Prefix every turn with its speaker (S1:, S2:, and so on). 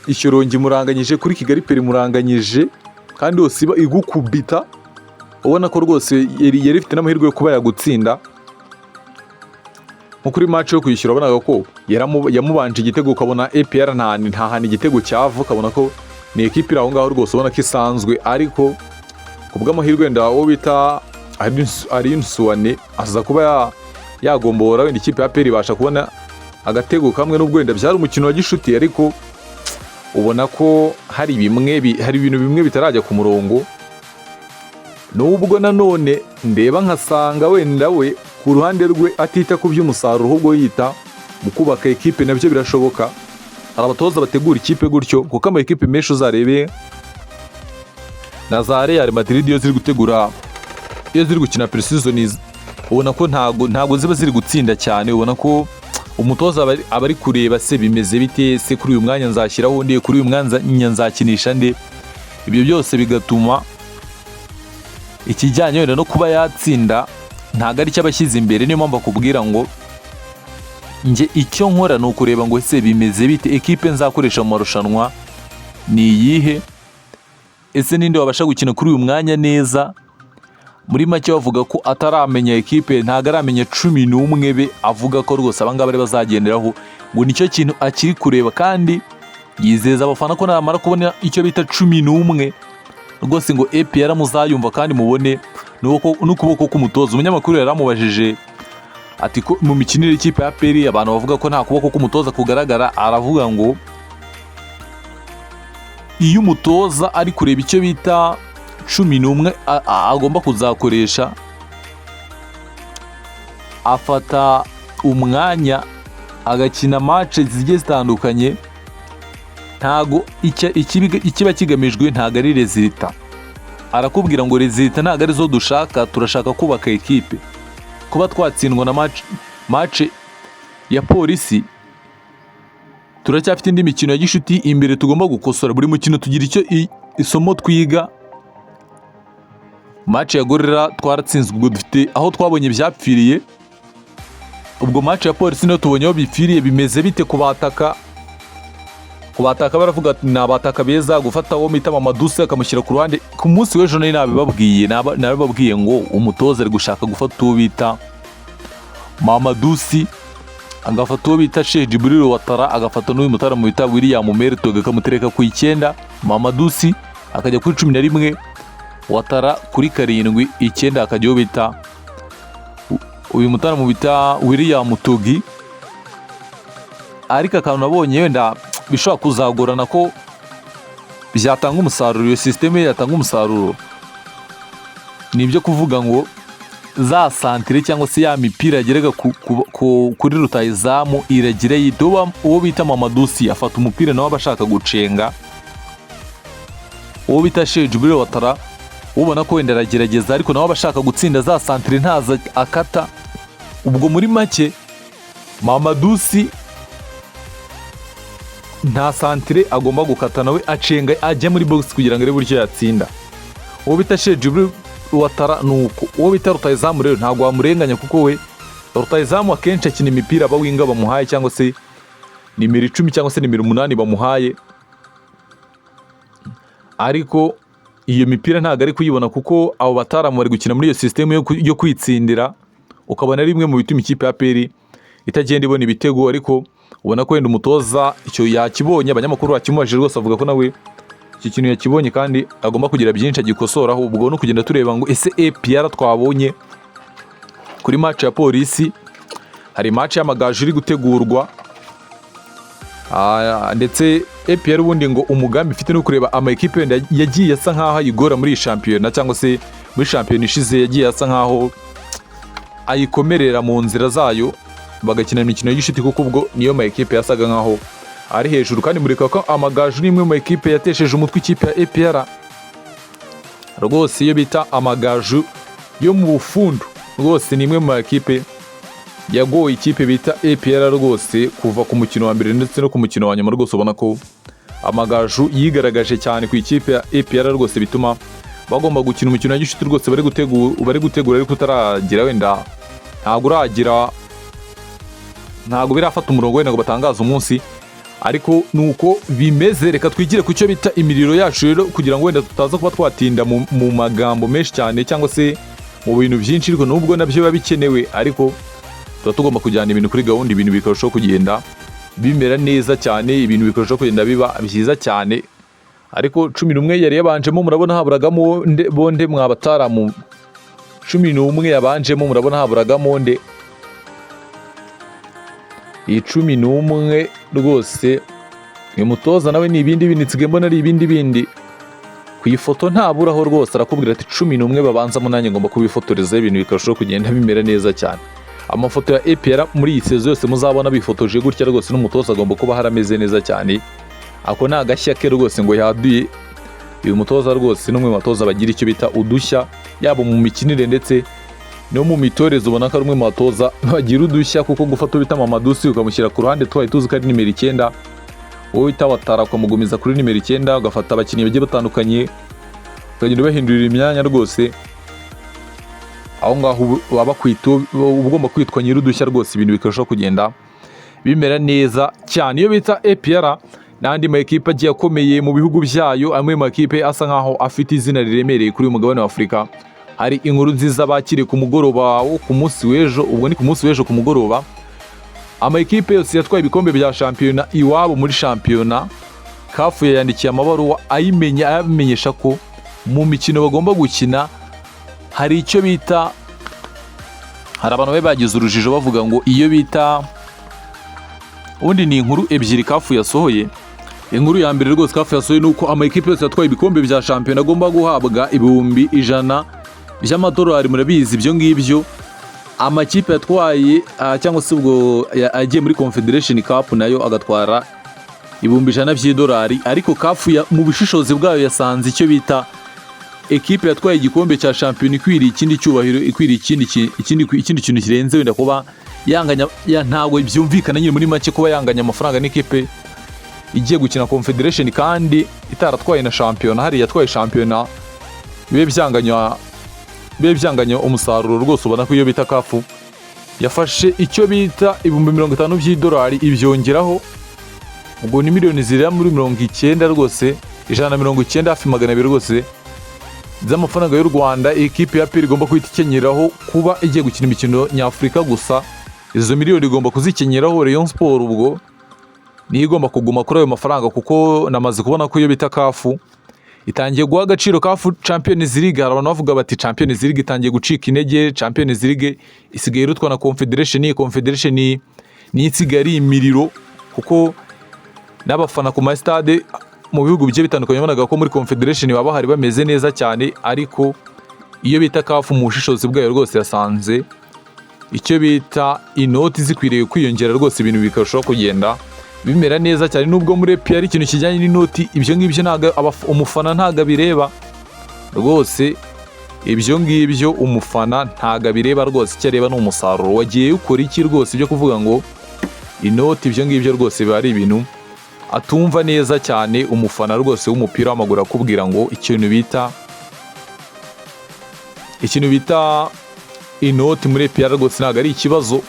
S1: Ishyorongi muranganyije, kuri Kigali Peri muranganyije, kandi yose iba igukubita, ubona ko rwose yari ifite n'amahirwe yo kuba yagutsinda. Nko kuri match yo kwishyura wabonaga ko yamubanje igitego, ukabona APR nta hantu igitego cyava, ukabona ko ni ekipe iri aho ngaho rwose ubona ko isanzwe, ariko ku bw'amahirwe wenda uwo bita Aline Suwane aza kuba yagombora wenda ikipe ya APR ibasha kubona agatego kamwe, n'ubwo wenda byari umukino wa gishuti, ariko ubona ko hari ibintu bimwe bitarajya ku murongo. Nubwo nanone ndeba nkasanga wenda we ku ruhande rwe atita ku by'umusaruro, ahubwo yita mu kubaka ekipe, nabyo birashoboka. Hari abatoza bategura ikipe gutyo, kuko ama ekipe menshi uzarebe na za Real Madrid iyo ziri gutegura, iyo ziri gukina pre-season, ubona ko ntago ziba ziri gutsinda cyane. Ubona ko umutoza aba ari kureba se bimeze bite, se kuri uyu mwanya nzashyiraho nde, kuri uyu mwanya nzakinisha nde. Ibyo byose bigatuma ikijyanye wenda no kuba yatsinda ntago ari cy'abashyize imbere. Niyo mpamvu akubwira ngo nge icyo nkora ni ukureba ngo ese bimeze bite, ekipe nzakoresha mu marushanwa ni iyihe, ese ninde wabasha gukina kuri uyu mwanya neza. Muri make bavuga ko ataramenya ekipe, ntago aramenya 11 be, avuga ko rwose abangaba bari bazagenderaho, ngo nicyo kintu akiri kureba, kandi yizeza abafana ko namara kubona icyo bita 11 rwose ngo APR muzayumva kandi mubone n'ukuboko k'umutoza. Umunyamakuru yaramubajije ati ko mu mikinire y'ikipe ya APR abantu bavuga ko nta kuboko k'umutoza kugaragara, aravuga ngo iyo umutoza ari kureba icyo bita 11 agomba kuzakoresha, afata umwanya agakina match zigiye zitandukanye. Ntago ikiba kigamijwe ntago ari resultat. Arakubwira ngo resultat ntago ari zo dushaka, turashaka kubaka ekipe. Kuba twatsindwa na match ya Polisi, turacyafite indi mikino ya gishuti imbere tugomba gukosora. Buri mukino tugira icyo isomo twiga. Match ya Gorilla twaratsinzwe, ubwo dufite aho twabonye byapfiriye. Ubwo match ya Polisi no tubonye aho bipfiriye. Bimeze bite kubataka baravuga ati ni abataka beza, gufata uwo mita Mamadouci akamushyira ku ruhande. Ku munsi w'ejo nabibabwiye ngo umutoza ari gushaka gufata uwo bita Mamadouci, agafata uwo bita Sheikh Djibril Ouattara, agafata n'uyu mutara mu bita William Merto, akamutereka ku 9, Mamadouci akajya kuri 11, Ouattara kuri 7, 9 akajya uwo bita uyu mutara mu bita William Togi. Ariko akantu nabonye wenda bishobora kuzagorana ko byatanga umusaruro, iyo systeme yatanga umusaruro, nibyo kuvuga ngo za centre cyangwa se ya mipira yageraga kuri rutayizamu iragira yidoba. Uwo bita Mamadouci afata umupira nawe abashaka gucenga, uwo bita Sheikh Djibril Ouattara ubona ko wenda aragerageza, ariko nawe abashaka gutsinda za centre ntaza akata. Ubwo muri make Mamadouci nta centre agomba gukata, nawe acenga ajya muri box kugira ngo arebe buryo yatsinda. Uwo bita Sheikh Djibril Ouattara nuko. Uwo bita rutayizamu rero ntago wamurenganya, kuko we rutayizamu akenshi akina imipira bawinga bamuhaye, cyangwa se nimero 10 cyangwa se nimero 8 bamuhaye, ariko iyo mipira ntago ari kuyibona kuko abo bataramu bari gukina muri iyo system yo kwitsindira. Ukabona rimwe mu bituma ikipe ya APR itagenda ibona ibitego, ariko ubona ko wenda umutoza icyo yakibonye. Abanyamakuru bakimubajije rwose avuga ko nawe iki kintu yakibonye kandi agomba kugira byinshi agikosoraho. Ubwo no kugenda tureba ngo ese APR twabonye kuri match ya Polisi, hari match y'Amagaju iri gutegurwa, ndetse APR ubundi ngo umugambi ifite no kureba ama ekipe wenda yagiye asa nkaho ayigora muri shampiyona, cyangwa se muri shampiyona ishize yagiye asa nkaho ayikomerera mu nzira zayo, bagakina imikino y'igishiti, kuko ubwo niyo ma ekipe yasaga nkaho ari hejuru. Kandi mureka ko Amagaju ni imwe mu ekipe yatesheje umutwe ikipe ya APR rwose. Iyo bita Amagaju yo mu Bufundu rwose ni imwe mu ekipe yagoye ikipe bita APR rwose kuva ku mukino wa mbere ndetse no ku mukino wa nyuma. Rwose ubona ko Amagaju yigaragaje cyane ku ikipe ya APR rwose, bituma bagomba gukina umukino wa gishuti rwose. Bari gutegura ariko utaragira wenda ntago birafata umurongo wenda ngo batangaza umunsi, ariko nuko bimeze. Reka twigire ku cyo bita imiriro yacu rero, kugira ngo wenda tutaza kuba twatinda mu magambo menshi cyane cyangwa se mu bintu byinshi, ariko nubwo nabyo biba bikenewe, ariko tuba tugomba kujyana ibintu kuri gahunda, ibintu bikarushaho kugenda bimera neza cyane, ibintu bikarushaho kugenda biba byiza cyane. Ariko 11 yari yabanjemo, murabona haburagamo bonde mwabataramu. 11 yabanjemo, murabona haburagamo nde. Iyi 11 rwose uyu mutoza nawe ni ibindi bindi, nsigaye mbona ari ibindi bindi. Ku ifoto ntaburaho rwose, arakubwira ati 11 babanzamo, nanjye ngomba kubifotoreza, ibintu bikarushaho kugenda bimera neza cyane. Amafoto ya APR muri iyi sezo yose muzabona bifotoje gutya rwose, n'umutoza agomba kuba harameze neza cyane. Ako ni agashya ke rwose ngo yaduye. Uyu mutoza rwose n'umwe mu batoza bagira icyo bita udushya, yaba mu mikinire ndetse no mu mitoreze. Ubona ko ari umwe mu batoza bagira udushya, kuko gufata bita Mamadusi ukamushyira ku ruhande, twaye tuzi ko ari nimero 9, wowe utabatara ukamugumiza kuri nimero 9, ugafata abakinnyi bagiye batandukanye ukagenda ubahindurira imyanya rwose. Aho ngaho waba ugomba kwitwa nyirudushya rwose, ibintu bikarushaho kugenda bimera neza cyane. Iyo bita APR n'andi ma ekipe agiye akomeye mu bihugu byayo, amwe mu ekipe asa nkaho afite izina riremereye kuri uyu mugabane wa Afurika. Hari inkuru nziza bakiriye ku mugoroba wo ku munsi w'ejo, ubwo ni ku munsi w'ejo ku mugoroba. Ama ekipe yose yatwaye ibikombe bya shampiyona iwabo muri shampiyona, CAF yayandikiye amabaruwa ayamenyesha ko mu mikino bagomba gukina hari icyo bita, hari abantu bagize urujijo bavuga ngo iyo bita, ubundi ni inkuru ebyiri CAF yasohoye. Inkuru ya mbere rwose CAF yasohoye nuko ama ekipe yose yatwaye ibikombe bya shampiyona agomba guhabwa ibihumbi 100 by'amadolari. Murabizi ibyo ngibyo amakipe yatwaye cyangwa se ubwo agiye muri Confederation Cup nayo agatwara ibihumbi 100 by'idolari. Ariko CAF mu bishishozi bwayo yasanze icyo bita ekipe yatwaye igikombe cya shampiyona ikwiriye ikindi cyubahiro, ikwiriye ikindi kintu kirenze, wenda kuba yanganya, ntabwo byumvikana nyine muri make kuba yanganya amafaranga n'ikipe igiye gukina Confederation kandi itaratwaye na shampiyona. Hari yatwaye shampiyona bibe byanganya umusaruro rwose. Ubona ko iyo bita CAF yafashe icyo bita ibihumbi 50 by'idolari ibyongeraho, ubwo ni miliyoni ziri muri 90 rwose, 190 hafi 200 rwose z'amafaranga y'u Rwanda. Ekipe ya APR igomba kwita ikenyeraho kuba igiye gukina imikino nyafurika gusa. Izo miliyoni igomba kuzikenyeraho. Rayon Sport ubwo ni igomba kuguma kuri ayo mafaranga, kuko namaze kubona ko iyo bita CAF itangiye guha agaciro CAF Champions League. Hari abantu bavuga bati Champions League itangiye gucika intege, Champions League isigaye irutwa na Confederation. Iyi Confederation ni isigaye imiriro, kuko n'abafana ku ma stade mu bihugu bigiye bitandukanye bonaga ko muri Confederation baba hari bameze neza cyane. Ariko iyo bita CAF mu bushishozi bwayo rwose yasanze icyo bita inoti zikwiriye kwiyongera rwose, ibintu bikarushaho kugenda bimera neza cyane. Nubwo muri APR ikintu kijyanye n'inoti ibyo ngibyo ntago umufana ntago bireba rwose, ibyo ngibyo umufana ntago bireba rwose. Icyo areba ni umusaruro wagiye ukora iki rwose. Ibyo kuvuga ngo inoti ibyo ngibyo rwose biba ari ibintu atumva neza cyane. Umufana rwose w'umupira w'amaguru akubwira ngo ikintu bita inoti muri APR rwose ntago ari ikibazo.